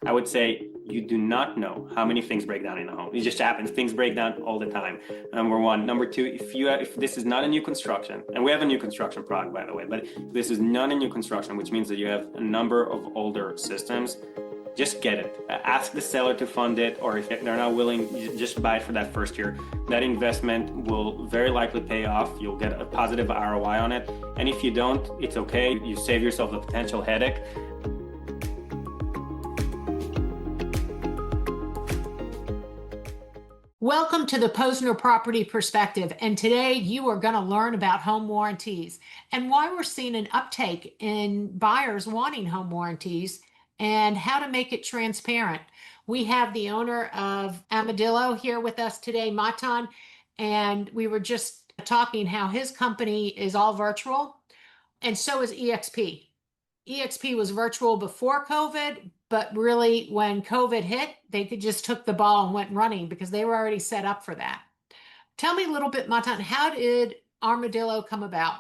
I would say you do not know how many things break down in a home. It just happens. Things break down all the time. Number one. Number two, if this is not a new construction, and we have a new construction product, by the way, but if this is not a new construction, which means that you have a number of older systems, just get it. Ask the seller to fund it, or if they're not willing, just buy it for that first year. That investment will very likely pay off. You'll get a positive ROI on it. And if you don't, it's okay. You save yourself a potential headache. Welcome to the Posner Property Perspective, and today you are going to learn about home warranties and why we're seeing an uptake in buyers wanting home warranties and how to make it transparent. We have the owner of Armadillo here with us today, Matan, and we were just talking how his company is all virtual, and so is EXP. EXP was virtual before COVID, but really when COVID hit, they just took the ball and went running because they were already set up for that. Tell me a little bit, Matan, how did Armadillo come about?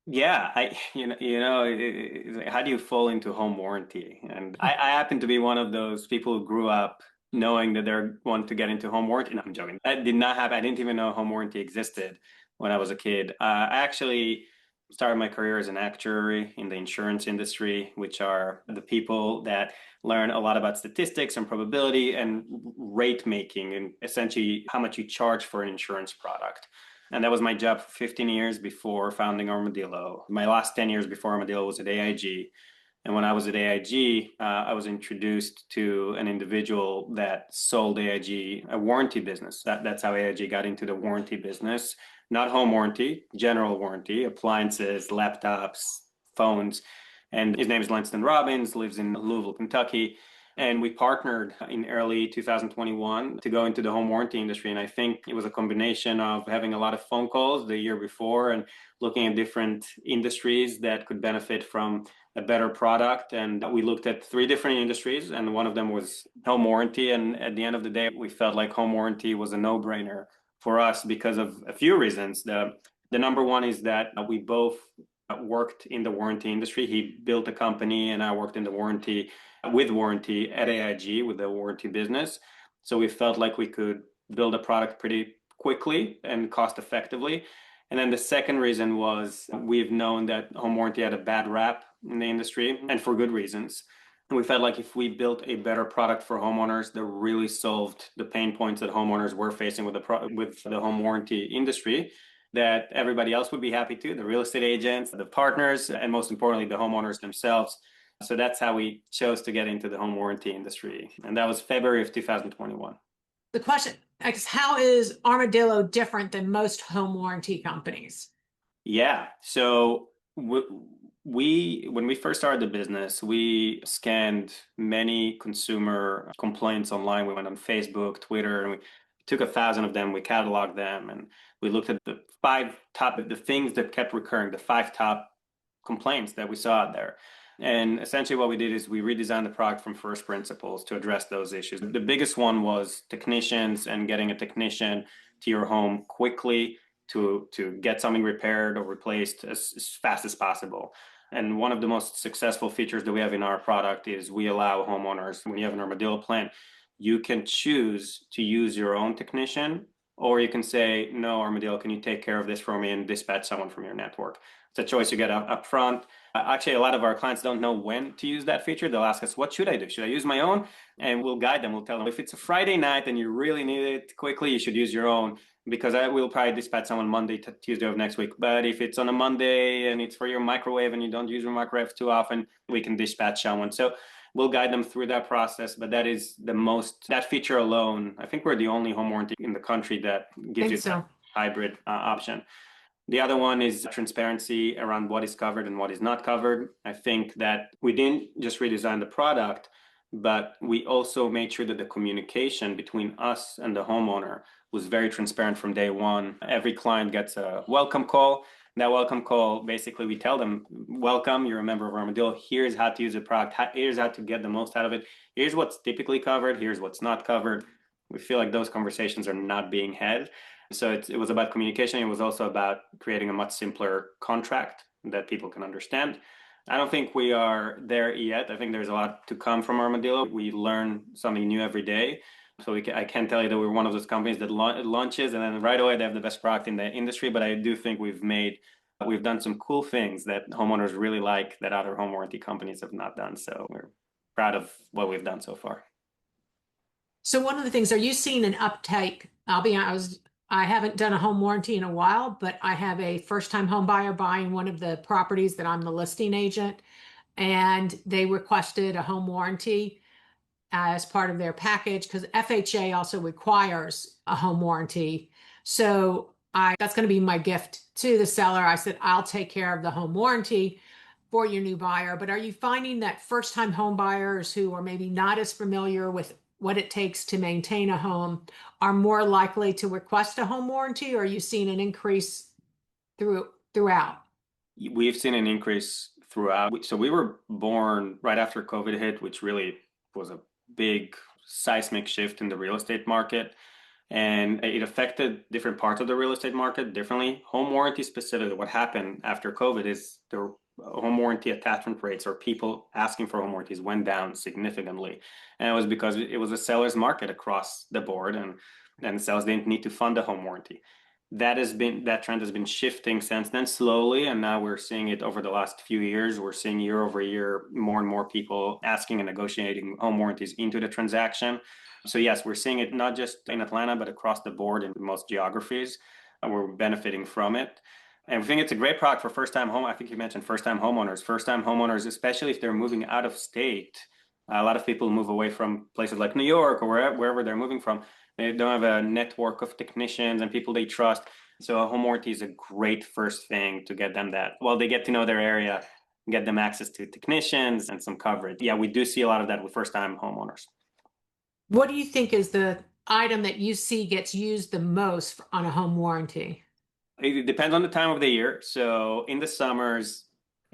Yeah, how do you fall into home warranty? And I happen to be one of those people who grew up knowing that they're want to get into home warranty. No, I'm joking. That did not happen. I didn't even know home warranty existed when I was a kid. I actually started my career as an actuary in the insurance industry, which are the people that learn a lot about statistics and probability and rate making, and essentially how much you charge for an insurance product. And that was my job for 15 years before founding Armadillo. My last 10 years before Armadillo was at AIG. And when I was at AIG, I was introduced to an individual that sold AIG a warranty business. That's how AIG got into the warranty business. Not home warranty, general warranty, appliances, laptops, phones. And his name is Lanston Robbins, lives in Louisville, Kentucky. And we partnered in early 2021 to go into the home warranty industry. And I think it was a combination of having a lot of phone calls the year before and looking at different industries that could benefit from a better product. And we looked at three different industries, and one of them was home warranty. And at the end of the day, we felt like home warranty was a no-brainer for us because of a few reasons. The number one is that we both worked in the warranty industry. He built a company and I worked in the warranty at AIG with the warranty business. So we felt like we could build a product pretty quickly and cost effectively. And then the second reason was we've known that home warranty had a bad rap in the industry, and for good reasons. And we felt like if we built a better product for homeowners that really solved the pain points that homeowners were facing with the home warranty industry, that everybody else would be happy too, the real estate agents, the partners, and most importantly, the homeowners themselves. So that's how we chose to get into the home warranty industry. And that was February of 2021. The question, I guess, how is Armadillo different than most home warranty companies? Yeah. So when we first started the business, we scanned many consumer complaints online. We went on Facebook, Twitter, and we took 1,000 of them, we cataloged them, and we looked at the things that kept recurring, the 5 top complaints that we saw out there. And essentially what we did is we redesigned the product from first principles to address those issues. The biggest one was technicians and getting a technician to your home quickly to get something repaired or replaced as fast as possible. And one of the most successful features that we have in our product is we allow homeowners, when you have an Armadillo plan, you can choose to use your own technician, or you can say, no, Armadillo, can you take care of this for me and dispatch someone from your network? It's a choice you get up front. Actually, a lot of our clients don't know when to use that feature. They'll ask us, what should I do? Should I use my own? And we'll guide them. We'll tell them, if it's a Friday night and you really need it quickly, you should use your own, because I will probably dispatch someone Monday to Tuesday of next week. But if it's on a Monday and it's for your microwave and you don't use your microwave too often, we can dispatch someone. So we'll guide them through that process. But that is that feature alone, I think we're the only home warranty in the country that gives you that hybrid option. The other one is transparency around what is covered and what is not covered. I think that we didn't just redesign the product, but we also made sure that the communication between us and the homeowner was very transparent from day one. Every client gets a welcome call. That welcome call, basically we tell them, welcome, you're a member of Armadillo. Here's how to use the product. Here's how to get the most out of it. Here's what's typically covered. Here's what's not covered. We feel like those conversations are not being had. So it was about communication. It was also about creating a much simpler contract that people can understand. I don't think we are there yet. I think there's a lot to come from Armadillo. We learn something new every day. So I can tell you that we're one of those companies that launches and then right away they have the best product in the industry. But I do think we've done some cool things that homeowners really like that other home warranty companies have not done. So we're proud of what we've done so far. So one of the things, are you seeing an uptake? I haven't done a home warranty in a while, but I have a first-time home buyer buying one of the properties that I'm the listing agent, and they requested a home warranty as part of their package because FHA also requires a home warranty. So that's going to be my gift to the seller. I said, I'll take care of the home warranty for your new buyer. But are you finding that first time home buyers who are maybe not as familiar with what it takes to maintain a home are more likely to request a home warranty, or are you seeing an increase throughout? We've seen an increase throughout. So we were born right after COVID hit, which really was a big seismic shift in the real estate market. And it affected different parts of the real estate market differently. Home warranty specifically, what happened after COVID is the home warranty attachment rates or people asking for home warranties went down significantly. And it was because it was a seller's market across the board and sellers didn't need to fund a home warranty. That trend has been shifting since then slowly, and now we're seeing it over the last few years. We're seeing year over year more and more people asking and negotiating home warranties into the transaction. So yes, we're seeing it not just in Atlanta, but across the board in most geographies. And we're benefiting from it. And we think it's a great product for first-time home. I think you mentioned first-time homeowners. First-time homeowners, especially if they're moving out of state. A lot of people move away from places like New York or wherever they're moving from. They don't have a network of technicians and people they trust. So a home warranty is a great first thing to get them that. Well, they get to know their area, get them access to technicians and some coverage. Yeah, we do see a lot of that with first-time homeowners. What do you think is the item that you see gets used the most on a home warranty? It depends on the time of the year. So in the summers,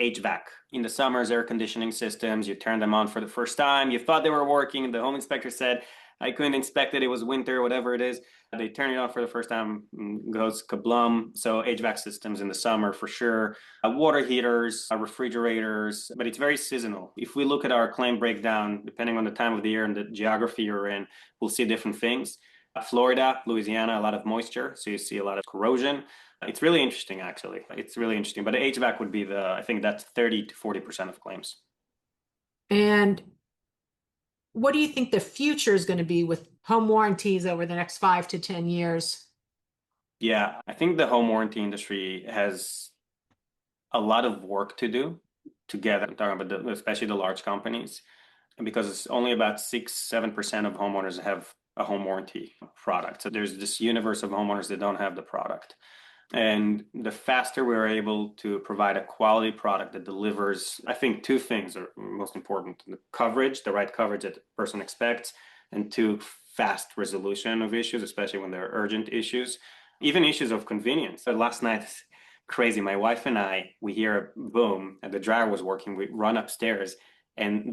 HVAC. In the summers, air conditioning systems, you turn them on for the first time. You thought they were working. The home inspector said, I couldn't inspect it. It was winter, whatever it is. They turn it on for the first time, goes kablum. So HVAC systems in the summer for sure. Water heaters, refrigerators, but it's very seasonal. If we look at our claim breakdown, depending on the time of the year and the geography you're in, we'll see different things. Florida, Louisiana, a lot of moisture. So you see a lot of corrosion. It's really interesting, actually. It's really interesting. But HVAC would be I think that's 30 to 40% of claims. And what do you think the future is going to be with home warranties over the next 5 to 10 years? Yeah, I think the home warranty industry has a lot of work to do together. I'm talking about especially the large companies, and because it's only about 6-7% of homeowners have a home warranty product. So there's this universe of homeowners that don't have the product. And the faster we're able to provide a quality product that delivers, I think two things are most important: the coverage, the right coverage that the person expects, and two, fast resolution of issues, especially when they're urgent issues, even issues of convenience. So last night, crazy, my wife and I, we hear a boom and the dryer was working. We run upstairs and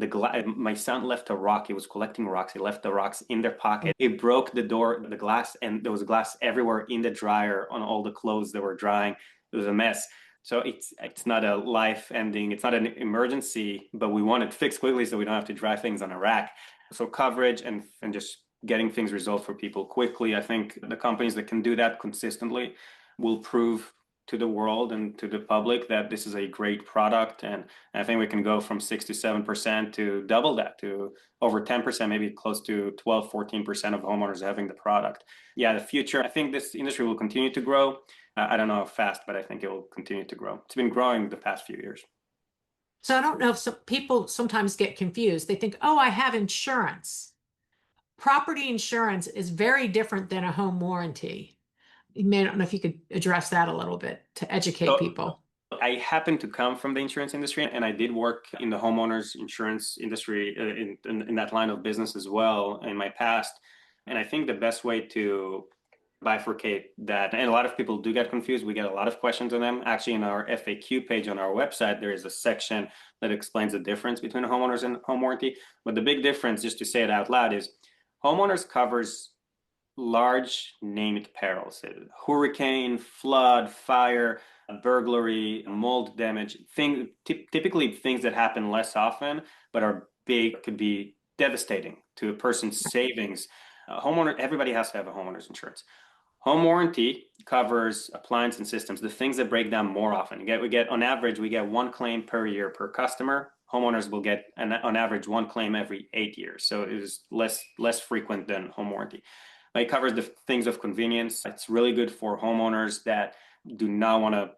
my son left a rock. He was collecting rocks. He left the rocks in their pocket. It broke the door, the glass, and there was glass everywhere in the dryer on all the clothes that were drying. It was a mess. So it's not a life ending. It's not an emergency, but we want it fixed quickly so we don't have to dry things on a rack. So coverage and just getting things resolved for people quickly. I think the companies that can do that consistently will prove to the world and to the public that this is a great product. And I think we can go from 6 to 7% to double that to over 10%, maybe close to 12, 14% of homeowners having the product. Yeah, the future, I think this industry will continue to grow. I don't know how fast, but I think it will continue to grow. It's been growing the past few years. So I don't know if people sometimes get confused. They think, oh, I have insurance. Property insurance is very different than a home warranty. I don't know if you could address that a little bit to educate So people. I happen to come from the insurance industry, and I did work in the homeowners insurance industry in that line of business as well in my past. And I think the best way to bifurcate that, and a lot of people do get confused. We get a lot of questions on them. Actually, in our FAQ page on our website, there is a section that explains the difference between homeowners and home warranty. But the big difference, just to say it out loud, is homeowners covers large named perils: hurricane, flood, fire. burglary, mold damage, typically things that happen less often, but are big, could be devastating to a person's savings. Everybody has to have a homeowner's insurance. Home warranty covers appliance and systems, the things that break down more often. On average, we get one claim per year per customer. Homeowners will get on average one claim every 8 years. So it is less frequent than home warranty. But it covers the things of convenience. It's really good for homeowners that do not want to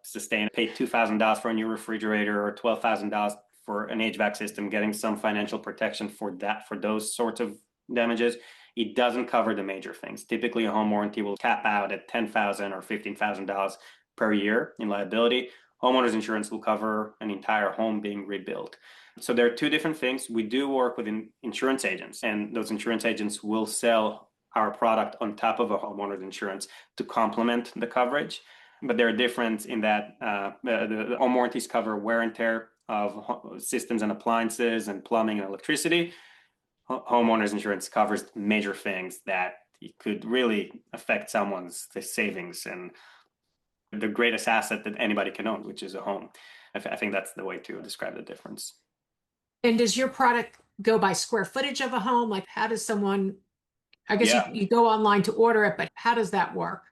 pay $2,000 for a new refrigerator or $12,000 for an HVAC system, getting some financial protection for those sorts of damages. It doesn't cover the major things. Typically, a home warranty will cap out at $10,000 or $15,000 per year in liability. Homeowners insurance will cover an entire home being rebuilt. So there are two different things. We do work with insurance agents, and those insurance agents will sell our product on top of a homeowner's insurance to complement the coverage. But there are differences in that the home warranties cover wear and tear of systems and appliances and plumbing and electricity. Homeowners insurance covers major things that could really affect someone's savings and the greatest asset that anybody can own, which is a home. I think that's the way to describe the difference. And does your product go by square footage of a home? Like, how does someone, I guess Yeah. you go online to order it, but how does that work?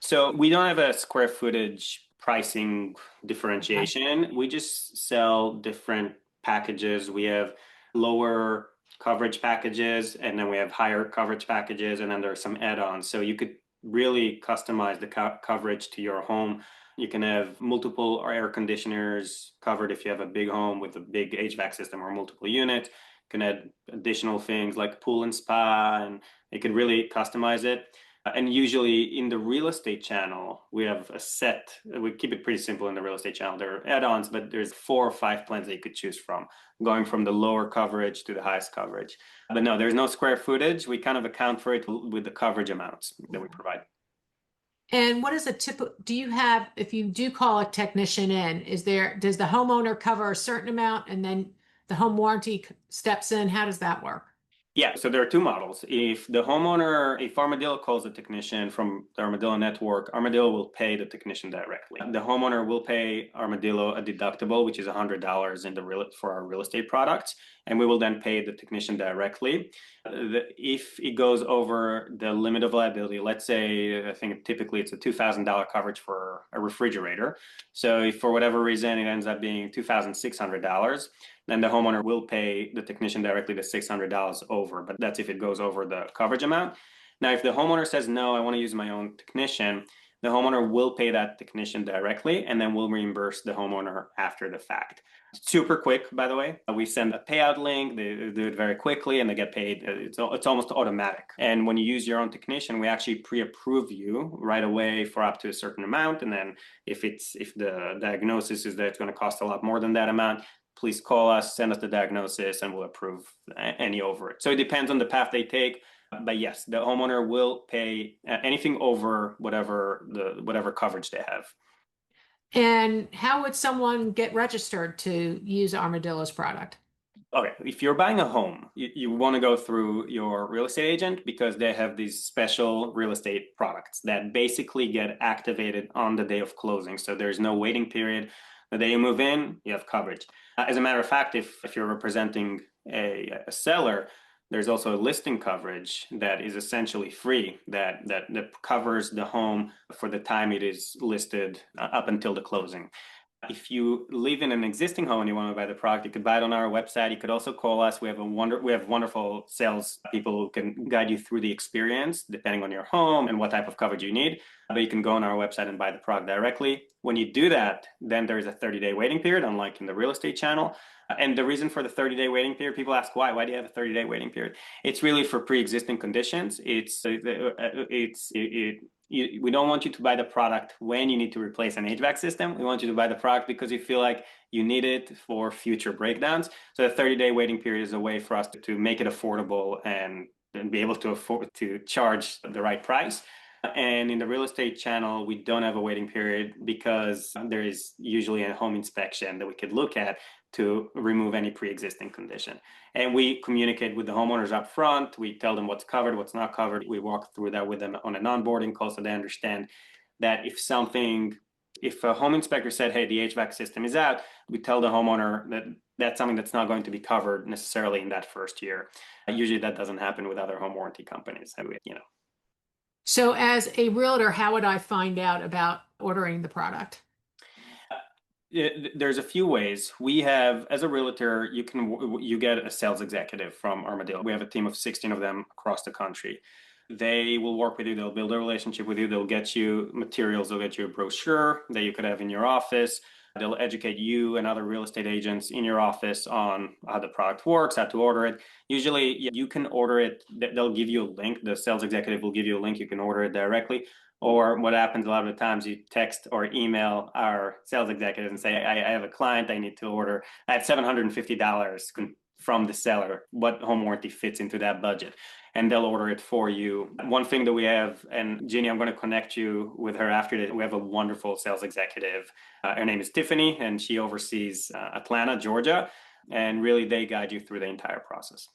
So we don't have a square footage pricing differentiation. We just sell different packages. We have lower coverage packages, and then we have higher coverage packages, and then there are some add-ons. So you could really customize the coverage to your home. You can have multiple air conditioners covered if you have a big home with a big HVAC system or multiple units. You can add additional things like pool and spa, and you can really customize it. And usually in the real estate channel, we have we keep it pretty simple in the real estate channel. There are add-ons, but there's 4 or 5 plans that you could choose from, going from the lower coverage to the highest coverage. But no, there's no square footage. We kind of account for it with the coverage amounts that we provide. And what is a typical, do you have, if you do call a technician in, does the homeowner cover a certain amount and then the home warranty steps in? How does that work? Yeah, so there are 2 models. If Armadillo calls a technician from the Armadillo network, Armadillo will pay the technician directly. The homeowner will pay Armadillo a deductible, which is $100 for our real estate products, and we will then pay the technician directly. If it goes over the limit of liability, let's say, I think typically it's a $2,000 coverage for a refrigerator. So if for whatever reason it ends up being $2,600, then the homeowner will pay the technician directly the $600 over, but that's if it goes over the coverage amount. Now, if the homeowner says, no, I want to use my own technician, the homeowner will pay that technician directly, and then we'll reimburse the homeowner after the fact. Super quick, by the way. We send a payout link, they do it very quickly, and they get paid. It's almost automatic. And when you use your own technician, we actually pre-approve you right away for up to a certain amount. And then if the diagnosis is that it's going to cost a lot more than that amount, please call us, send us the diagnosis, and we'll approve any over it. So it depends on the path they take. But yes, the homeowner will pay anything over whatever coverage they have. And how would someone get registered to use Armadillo's product? Okay, if you're buying a home, you want to go through your real estate agent because they have these special real estate products that basically get activated on the day of closing. So there's no waiting period. The day you move in, you have coverage. As a matter of fact, if you're representing a seller, there's also a listing coverage that is essentially free that covers the home for the time it is listed up until the closing. If you live in an existing home and you want to buy the product, you could buy it on our website. You could also call us. We have wonderful sales people who can guide you through the experience depending on your home and what type of coverage you need. But you can go on our website and buy the product directly. When you do that, then there is a 30-day waiting period, unlike in the real estate channel. And the reason for the 30-day waiting period, people ask why. Why do you have a 30-day waiting period? It's really for pre-existing conditions. We don't want you to buy the product when you need to replace an HVAC system. We want you to buy the product because you feel like you need it for future breakdowns. So the 30-day waiting period is a way for us to make it affordable and be able to afford to charge the right price. And in the real estate channel, we don't have a waiting period because there is usually a home inspection that we could look at to remove any pre-existing condition. And we communicate with the homeowners up front. We tell them what's covered, what's not covered. We walk through that with them on an onboarding call so they understand that if something If a home inspector said, hey, the HVAC system is out, we tell the homeowner that that's something that's not going to be covered necessarily in that first year. Usually that doesn't happen with other home warranty companies. So, as a realtor, how would I find out about ordering the product? There's a few ways. We have, as a realtor, you get a sales executive from Armadillo. We have a team of 16 of them across the country. They will work with you. They'll build a relationship with you. They'll get you materials. They'll get you a brochure that you could have in your office. They'll educate you and other real estate agents in your office on how the product works, how to order it. Usually, you can order it. They'll give you a link. The sales executive will give you a link. You can order it directly. Or what happens a lot of the times, you text or email our sales executive and say, I have a client I need to order. I have $750 from the seller. What home warranty fits into that budget? And they'll order it for you. One thing that we have, and Jeannie, I'm going to connect you with her after this. We have a wonderful sales executive. Her name is Tiffany, and she oversees Atlanta, Georgia. And really, they guide you through the entire process.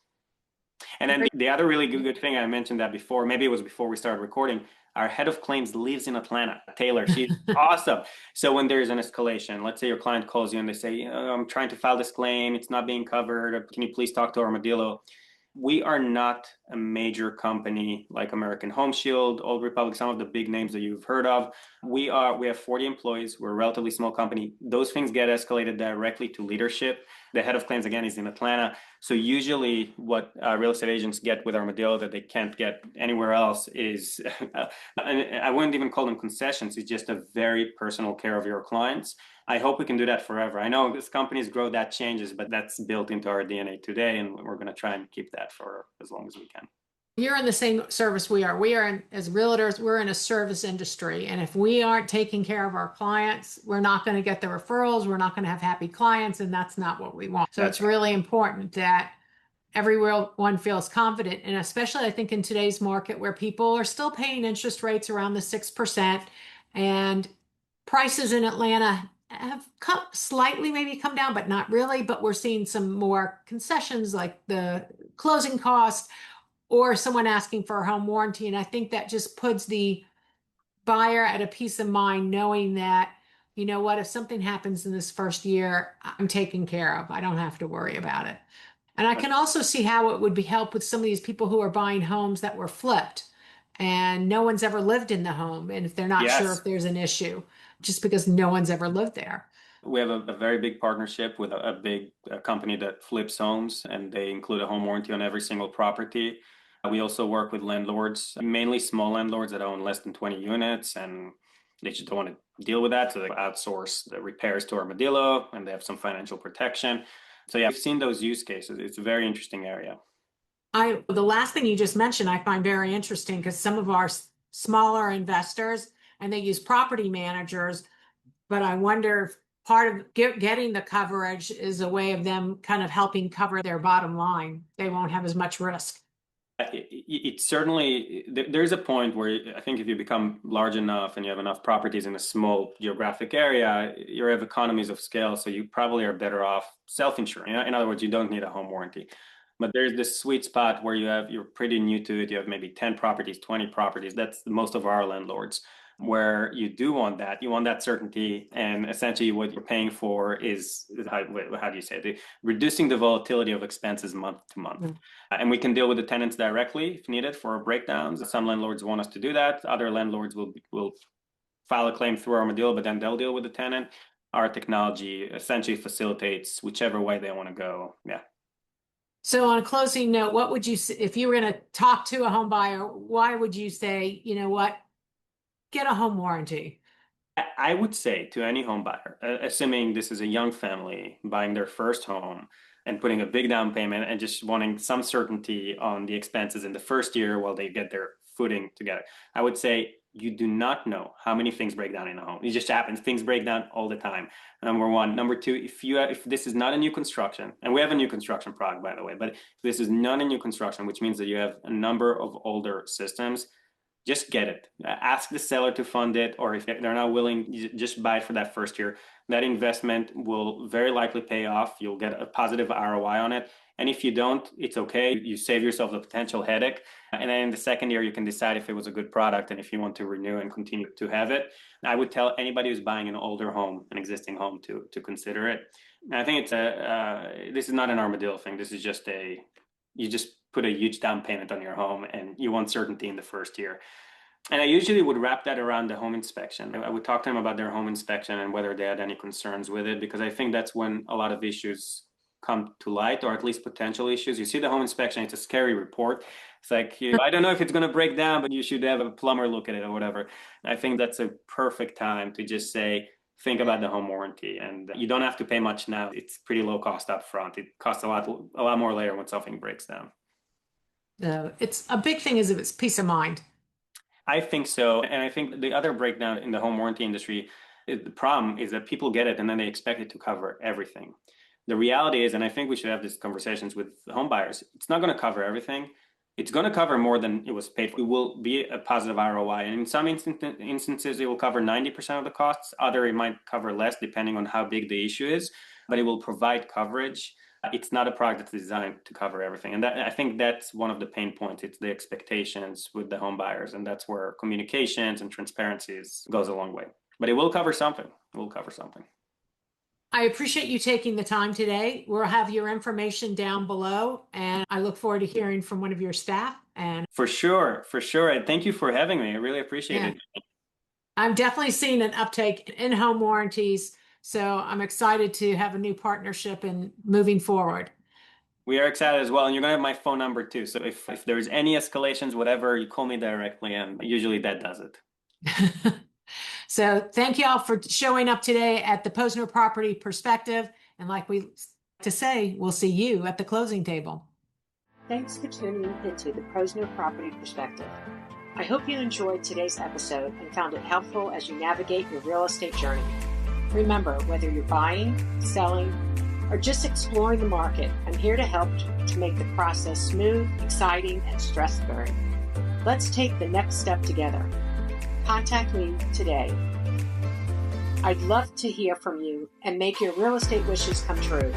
And then the other really good thing, I mentioned that before, maybe it was before we started recording, our head of claims lives in Atlanta, Taylor. She's awesome. So when there's an escalation, let's say your client calls you and they say, I'm trying to file this claim. It's not being covered. Can you please talk to Armadillo? We are not a major company like American Home Shield, Old Republic, some of the big names that you've heard of. We have 40 employees. We're a relatively small company. Those things get escalated directly to leadership. The head of claims, again, is in Atlanta. So usually what real estate agents get with Armadillo that they can't get anywhere else is, I wouldn't even call them concessions. It's just a very personal care of your clients. I hope we can do that forever. I know as companies grow, that changes, but that's built into our DNA today, and we're going to try and keep that for as long as we can. You're in the same service we are. As realtors, we're in a service industry. And if we aren't taking care of our clients, we're not going to get the referrals. We're not going to have happy clients. And that's not what we want. So it's really important that everyone feels confident. And especially, I think, in today's market where people are still paying interest rates around the 6%, and prices in Atlanta have maybe come down, but not really. But we're seeing some more concessions like the closing costs or someone asking for a home warranty. And I think that just puts the buyer at a peace of mind knowing that, you know what, if something happens in this first year, I'm taken care of. I don't have to worry about it. And I can also see how it would be help with some of these people who are buying homes that were flipped and no one's ever lived in the home. And if they're not sure if there's an issue, just because no one's ever lived there. We have a very big partnership with a big company that flips homes, and they include a home warranty on every single property. We also work with landlords, mainly small landlords that own less than 20 units, and they just don't want to deal with that. So they outsource the repairs to Armadillo, and they have some financial protection. So yeah, we've seen those use cases. It's a very interesting area. The last thing you just mentioned, I find very interesting because some of our smaller investors, and they use property managers, but I wonder if part of getting the coverage is a way of them kind of helping cover their bottom line. They won't have as much risk. It certainly, there's a point where I think if you become large enough and you have enough properties in a small geographic area, you have economies of scale. So you probably are better off self-insuring. In other words, you don't need a home warranty. But there's this sweet spot where you're pretty new to it. You have maybe 10 properties, 20 properties. That's most of our landlords, where you do want that. You want that certainty. And essentially what you're paying for is, how do you say it? Reducing the volatility of expenses month to month. Mm-hmm. And we can deal with the tenants directly if needed for breakdowns. Some landlords want us to do that. Other landlords will file a claim through Armadillo, but then they'll deal with the tenant. Our technology essentially facilitates whichever way they want to go. Yeah. So on a closing note, what would you say if you were going to talk to a home buyer? Why would you say, you know what, get a home warranty? I would say to any home buyer, assuming this is a young family buying their first home and putting a big down payment and just wanting some certainty on the expenses in the first year while they get their footing together, I would say you do not know how many things break down in a home. It just happens. Things break down all the time. Number one. Number two, if this is not a new construction, and we have a new construction product, by the way, but if this is not a new construction, which means that you have a number of older systems, just get it. Ask the seller to fund it, or if they're not willing, just buy it for that first year. That investment will very likely pay off. You'll get a positive ROI on it. And if you don't, it's okay. You save yourself the potential headache. And then in the second year, you can decide if it was a good product and if you want to renew and continue to have it. I would tell anybody who's buying an older home, an existing home, to consider it. And I think this is not an Armadillo thing. This is just you just put a huge down payment on your home and you want certainty in the first year. And I usually would wrap that around the home inspection. I would talk to them about their home inspection and whether they had any concerns with it, because I think that's when a lot of issues come to light, or at least potential issues. You see the home inspection, it's a scary report. It's like, I don't know if it's going to break down, but you should have a plumber look at it or whatever. I think that's a perfect time to just say, think about the home warranty. And you don't have to pay much now. It's pretty low cost up front. It costs a lot more later when something breaks down. It's a big thing is if it's peace of mind. I think so. And I think the other breakdown in the home warranty industry, the problem is that people get it and then they expect it to cover everything. The reality is, and I think we should have these conversations with home buyers, it's not going to cover everything. It's going to cover more than it was paid for. It will be a positive ROI. And in some instances, it will cover 90% of the costs. Other, it might cover less depending on how big the issue is, but it will provide coverage. It's not a product that's designed to cover everything. And I think that's one of the pain points. It's the expectations with the home buyers. And that's where communications and transparency goes a long way. But it will cover something. It will cover something. I appreciate you taking the time today. We'll have your information down below, and I look forward to hearing from one of your staff. And for sure. And thank you for having me. I really appreciate it. I'm definitely seeing an uptake in home warranties. So I'm excited to have a new partnership and moving forward. We are excited as well. And you're going to have my phone number too. So if there's any escalations, whatever, you call me directly, and usually that does it. So thank you all for showing up today at the Posner Property Perspective. And like we like to say, we'll see you at the closing table. Thanks for tuning into the Posner Property Perspective. I hope you enjoyed today's episode and found it helpful as you navigate your real estate journey. Remember, whether you're buying, selling, or just exploring the market, I'm here to help to make the process smooth, exciting, and stress-free. Let's take the next step together. Contact me today. I'd love to hear from you and make your real estate wishes come true.